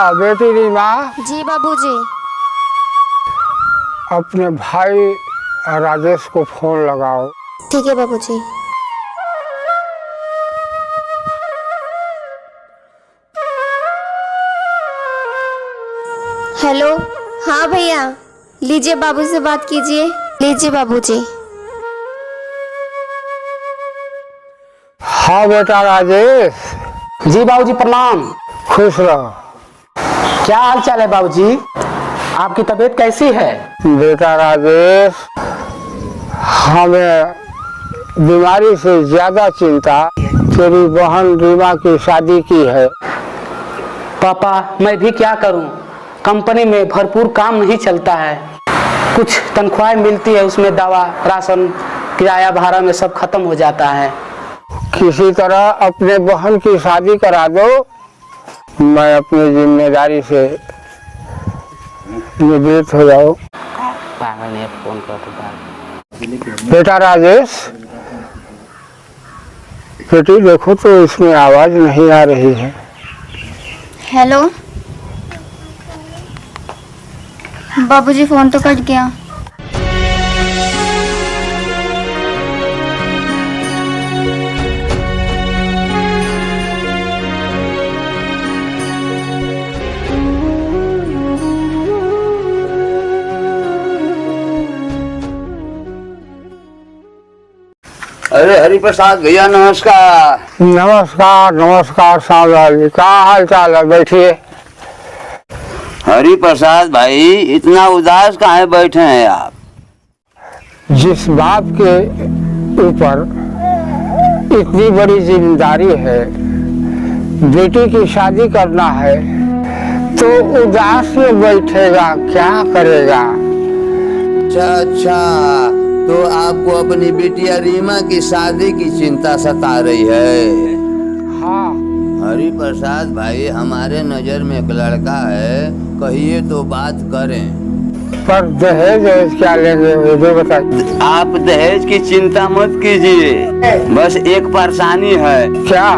हाँ बेटी रीमा। जी बाबूजी। अपने भाई राजेश को फोन लगाओ। ठीक है बाबूजी। हेलो। हाँ भैया, लीजिए बाबू से बात कीजिए। लीजिए बाबूजी। हाँ बेटा राजेश। जी बाबूजी प्रणाम। खुश रहो। क्या हाल चाल है बाबूजी? आपकी तबीयत कैसी है? बेटा राजेश, हमें बीमारी से ज्यादा चिंता तेरी बहन रीमा की शादी की है। पापा मैं भी क्या करूं, कंपनी में भरपूर काम नहीं चलता है। कुछ तनख्वाह मिलती है, उसमें दवा राशन किराया भाड़ा में सब खत्म हो जाता है। किसी तरह अपने बहन की शादी करा दो, मैं अपनी जिम्मेदारी से निवृत्त हो जाऊं। पागल ने फोन कर। बेटा राजेश, बेटी देखो तो इसमें आवाज नहीं आ रही है। हेलो बाबूजी, फोन तो कट गया। अरे हरिप्रसाद भैया नमस्कार। नमस्कार नमस्कार साहब जी, क्या हाल चाल है? बैठिए। हरिप्रसाद भाई इतना उदास काहे बैठे हैं आप? जिस बाप के ऊपर इतनी बड़ी जिम्मेदारी है, बेटी की शादी करना है, तो उदास में बैठेगा, क्या करेगा? अच्छा, तो आपको अपनी बिटिया रीमा की शादी की चिंता सता रही है? हाँ। हरिप्रसाद भाई, हमारे नजर में एक लड़का है, कहिए तो बात करें। पर दहेज क्या लेंगे ये भी बताइए। आप दहेज की चिंता मत कीजिए, बस एक परेशानी है। क्या?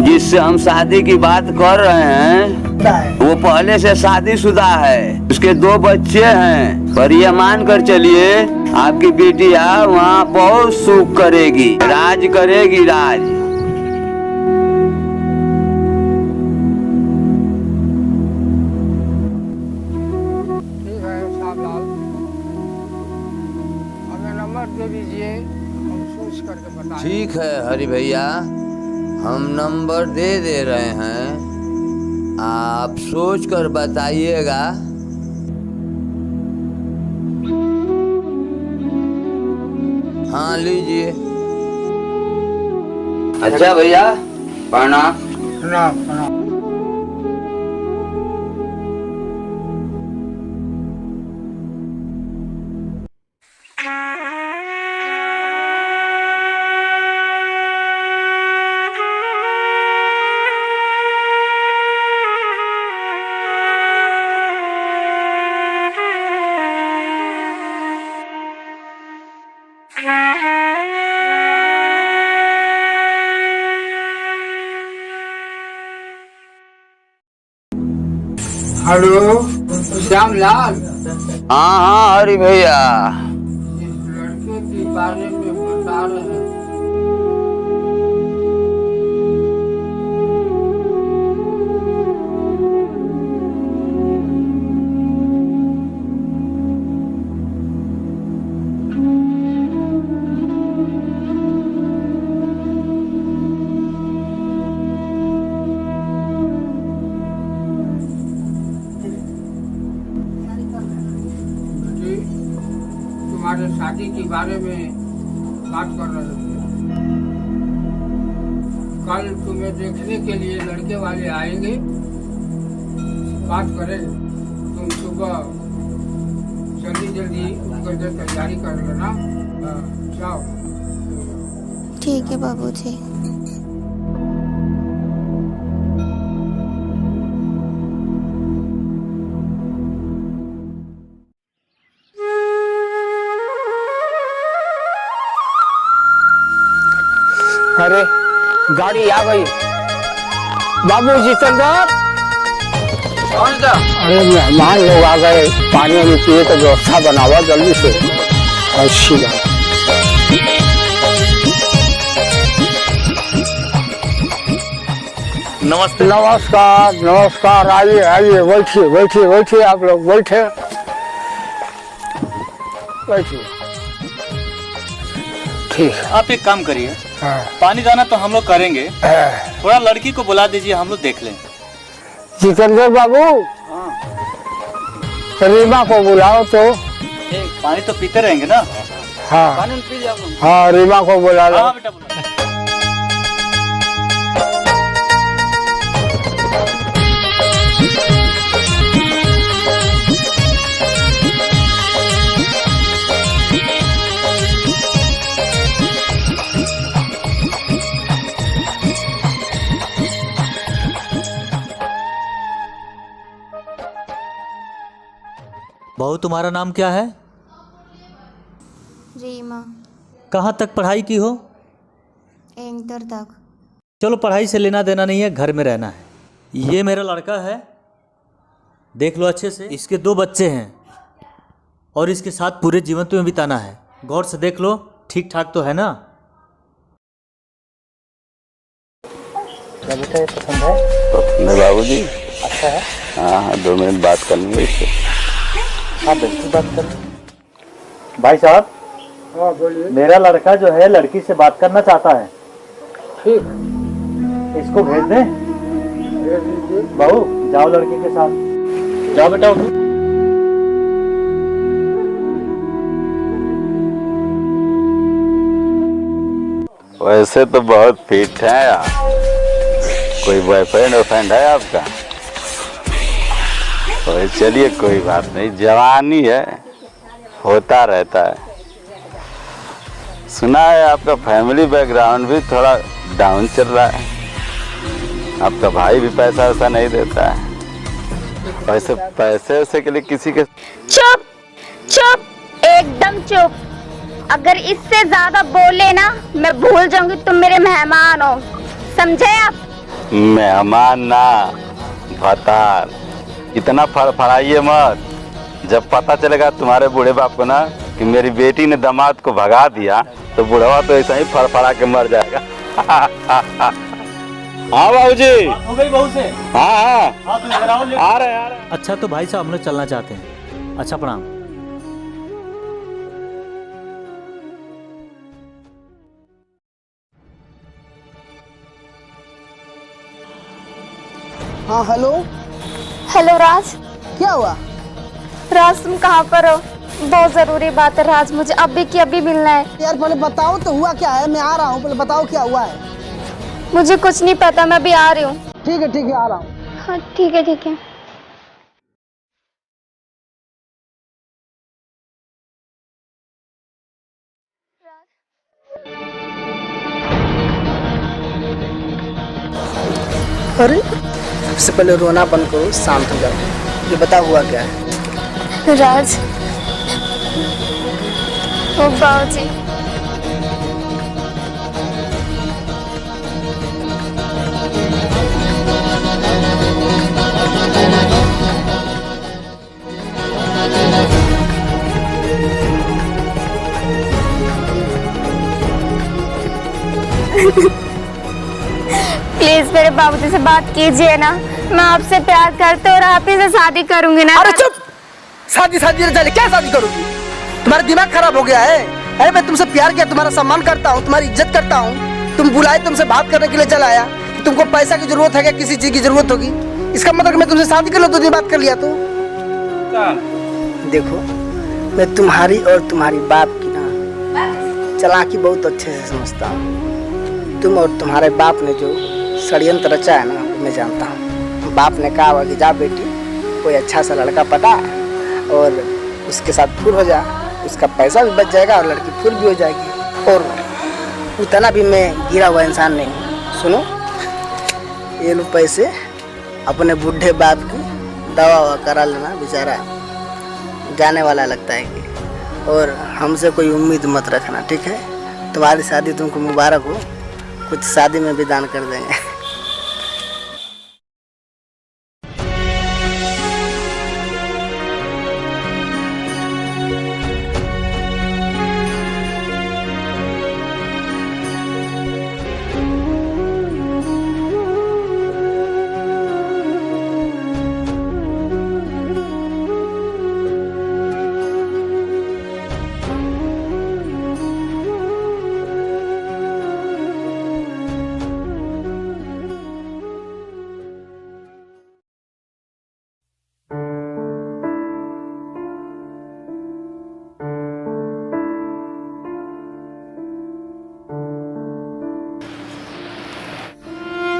जिससे हम शादी की बात कर रहे हैं वो पहले से शादीशुदा है, उसके 2 बच्चे हैं। पर ये मान कर चलिए आपकी बेटिया वहाँ बहुत सुख करेगी, राज करेगी, राज। ठीक है साहब लाल, हमें नंबर दे दीजिए, हम सोच करके बताएं। ठीक है हरि भैया, हम नंबर दे रहे हैं, आप सोच कर बताइएगा। हाँ लीजिए। अच्छा भैया प्रणाम। प्रणाम प्रणाम। हेलो श्यामलाल। हाँ हाँ हरि भैया। इस लड़के के बारे में बता रहे हैं। तुम्हारे शादी के बारे में बात कर रहे थे। कल तुम्हें देखने के लिए लड़के वाले आएंगे, बात करेंगे। तुम सुबह जल्दी जल्दी उठ करके तैयारी कर लेना। जाओ। ठीक है बाबूजी। अरे गाड़ी आ गई। बाबू जितेंद्र, कौन सा? अरे मेहमान लोग आ गए, पानी वानी पिए तो व्यवस्था बनावा जल्दी से। अच्छी बात। नमस्ते। नमस्कार नमस्कार, आइए आइए, बैठिए बैठिए बैठिए, आप लोग बैठे बैठिए। ठीक है। आप एक काम करिए, हाँ। पानी दाना तो हम लोग करेंगे, थोड़ा लड़की को बुला दीजिए, हम लोग देख लें। जितेंद्र बाबू, रीमा को बुलाओ तो। पानी तो पीते रहेंगे ना? हाँ पानी पी जाओ। हाँ, रीमा को बुला लो। हाँ बेटा बुला। बहू, तुम्हारा नाम क्या है? रीमा। कहाँ तक पढ़ाई की हो? इंटर तक। चलो, पढ़ाई से लेना देना नहीं है, घर में रहना है। ये मेरा लड़का है, देख लो अच्छे से। इसके 2 बच्चे हैं और इसके साथ पूरे जीवन तुम्हें बिताना है। गौर से देख लो, ठीक ठाक तो है ना? क्या बेटा, ये पसंद है? बाबूजी। अच्छा है। हाँ, 2 मिनट बात करनी है इससे। हाँ बिल्कुल, बात कर। भाई साहब, हाँ बोलिए। मेरा लड़का जो है लड़की से बात करना चाहता है। ठीक, इसको भेज दें? भेज दीजिए। बहू, जाओ लड़की के साथ। जाओ बेटा, उठो। वैसे तो बहुत फिट है यार। कोई बॉयफ्रेंड वॉयफ्रेंड है आपका? तो चलिए, कोई बात नहीं, जवानी है, होता रहता है। सुना है आपका फैमिली बैकग्राउंड भी थोड़ा डाउन चल रहा है। आपका भाई भी पैसा वैसा नहीं देता है। पैसे वैसे के लिए किसी के। चुप चुप, एकदम चुप। अगर इससे ज्यादा बोले ना, मैं भूल जाऊंगी तुम मेरे मेहमान हो, समझे आप? मेहमान ना, भतार। इतना फड़फड़ाइए मत। जब पता चलेगा तुम्हारे बूढ़े बाप को ना कि मेरी बेटी ने दामाद को भगा दिया, तो बुढ़वा तो ऐसा ही फड़फड़ा के मर जाएगा। हाँ बाबूजी। हो गई बहू से? हाँ हाँ, हाँ तो इधर आओ, आ रहे। अच्छा तो भाई साहब, हम लोग चलना चाहते हैं। अच्छा, प्रणाम। हाँ हेलो, हेलो राज। क्या हुआ? राज, तुम कहाँ पर हो? बहुत जरूरी बात है राज, मुझे अभी की अभी मिलना है। यार पहले बताओ तो हुआ क्या है, मैं आ रहा हूँ, पहले बताओ क्या हुआ है। मुझे कुछ नहीं पता, मैं अभी आ रही हूँ। ठीक है आ रहा हूँ। हाँ ठीक है ठीक है। अरे सबसे पहले रोना बंद करो, शांत हो जाओ। ये बता हुआ क्या है? राज, ओ बाबूजी, प्लीज मेरे बाबूजी से बात कीजिए ना। मैं आपसे प्यार करती हूँ और आप ही से शादी करूंगी ना। अरे चुप, शादी क्या शादी करोगी? तुम्हारा दिमाग खराब हो गया है? अरे मैं तुमसे प्यार किया, तुम्हारा सम्मान करता हूँ, तुम्हारी इज्जत करता हूँ। तुम बुलाए, तुमसे बात करने के लिए चला आया। तुमको पैसा की जरूरत है क्या? किसी चीज की जरूरत होगी? इसका मतलब मैं तुमसे शादी कर लो, तो बात कर लिया तो। देखो, मैं तुम्हारी और तुम्हारी बाप की ना चालाकी बहुत अच्छे से समझता हूँ। तुम और तुम्हारे बाप ने जो षड्यंत्र रचा है ना, मैं जानता हूँ। बाप ने कहा हुआ कि जा बेटी, कोई अच्छा सा लड़का पटा और उसके साथ फुल हो जा, उसका पैसा भी बच जाएगा और लड़की फुल भी हो जाएगी। और उतना भी मैं गिरा हुआ इंसान नहीं हूँ। सुनो, ये लो पैसे, अपने बूढ़े बाप की दवा ववा करा लेना, बेचारा जाने वाला लगता है कि। और हमसे कोई उम्मीद मत रखना, ठीक है? तुम्हारी शादी तुमको मुबारक हो, कुछ शादी में भी दान कर देंगे।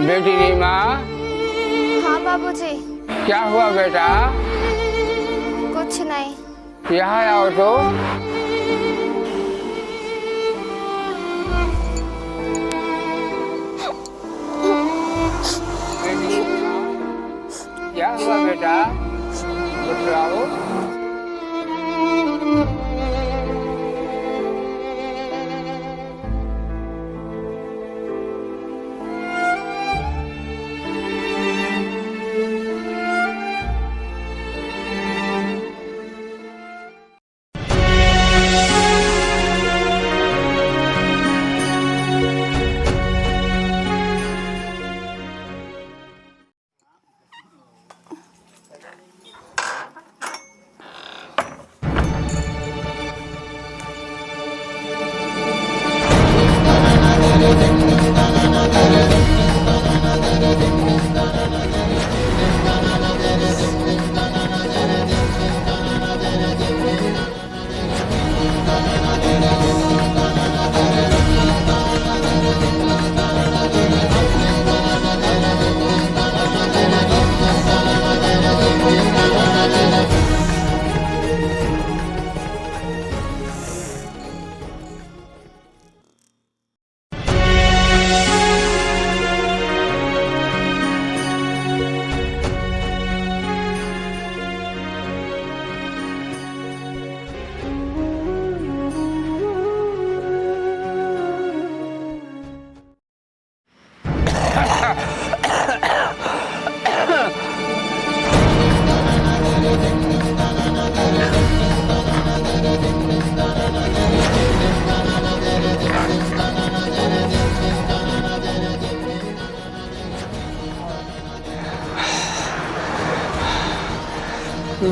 बेटी रीमा, हाँ बाबूजी। क्या हुआ बेटा? कुछ नहीं। यहाँ आओ तो। क्या हुआ बेटा? बताओ।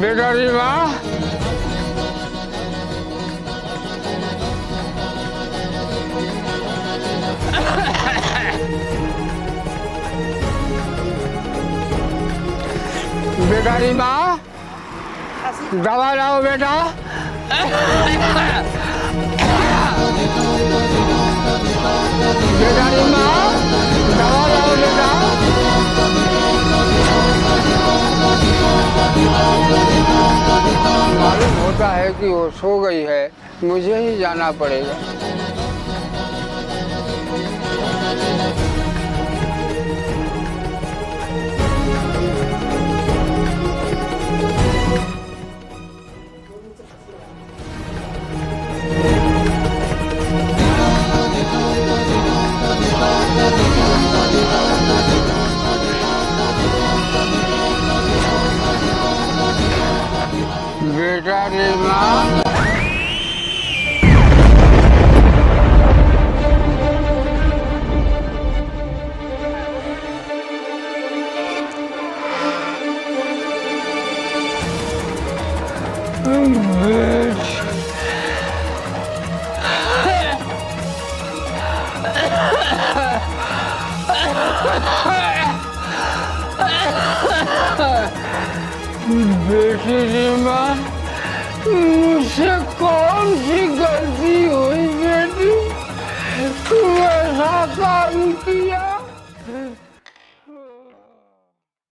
बेटा रीमा, बेटा रीमा, दवा लाओ बेटा। बेटा रीमा, दवा लाओ बेटा। मालूम होता है कि वो सो गई है, मुझे ही जाना पड़ेगा। बेटा रीमा, बेटी रीमा, मुझसे कौन सी गलती हुई बेटी? तुम ऐसा काम किया?